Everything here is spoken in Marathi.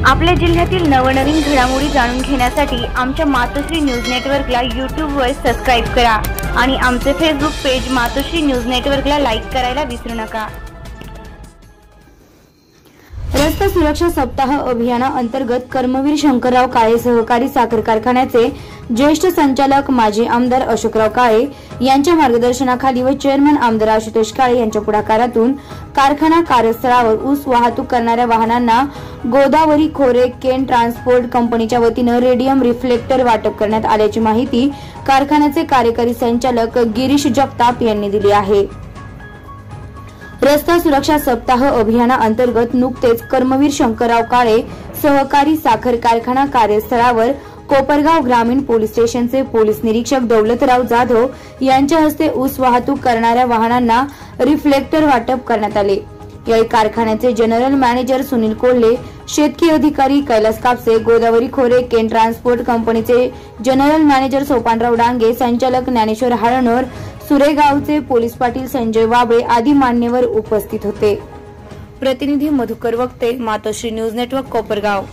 आपल्या जिल्ह्यातील नवनवीन घडामोडी जाणून घेण्यासाठी आमच्या मातोश्री न्यूज नेटवर्कला यूट्यूबवर सबस्क्राइब करा आणि आमचे फेसबुक पेज मातोश्री न्यूज नेटवर्कला लाईक करायला विसरू नका। रस्ता सुरक्षा सप्ताह अभियानाअंतर्गत कर्मवीर शंकरराव काळे सहकारी साखर कारखान्याचे ज्येष्ठ संचालक माजी आमदार अशोकराव काळे यांच्या मार्गदर्शनाखाली व चेअरमन आमदार आशुतोष काळे यांच्या पुढाकारातून कारखाना कार्यस्थळावर ऊस वाहतूक करणाऱ्या वाहनांना गोदावरी खोरे केन ट्रान्सपोर्ट कंपनीच्या वतीने रेडियम रिफ्लेक्टर वाटप करण्यात आल्याची माहिती कारखान्याचे कार्यकारी संचालक गिरीश जगताप यांनी दिली आहे। रस्ता सुरक्षा सप्ताह अभियानाअंतर्गत नुकतेच कर्मवीर शंकरराव काळे सहकारी साखर कारखाना कार्यस्थळावर कोपरगाव ग्रामीण पोलीस स्टेशनचे पोलीस निरीक्षक दौलतराव जाधव यांच्या हस्ते ऊस वाहतूक करणाऱ्या वाहनांना रिफ्लेक्टर वाटप करण्यात आले। यावेळी कारखान्याचे जनरल मॅनेजर सुनील कोल्हे, शेतकी अधिकारी कैलास कापसे, गोदावरी खोरे केन ट्रान्सपोर्ट कंपनीचे जनरल मॅनेजर सोपानराव डांगे, संचालक ज्ञानेश्वर हाळनोर, सुरेगावचे पोलीस पाटील संजय वाबळे आदी मान्यवर उपस्थित होते। प्रतिनिधी मधुकर वक्ते, मातोश्री न्यूज नेटवर्क, कोपरगाव।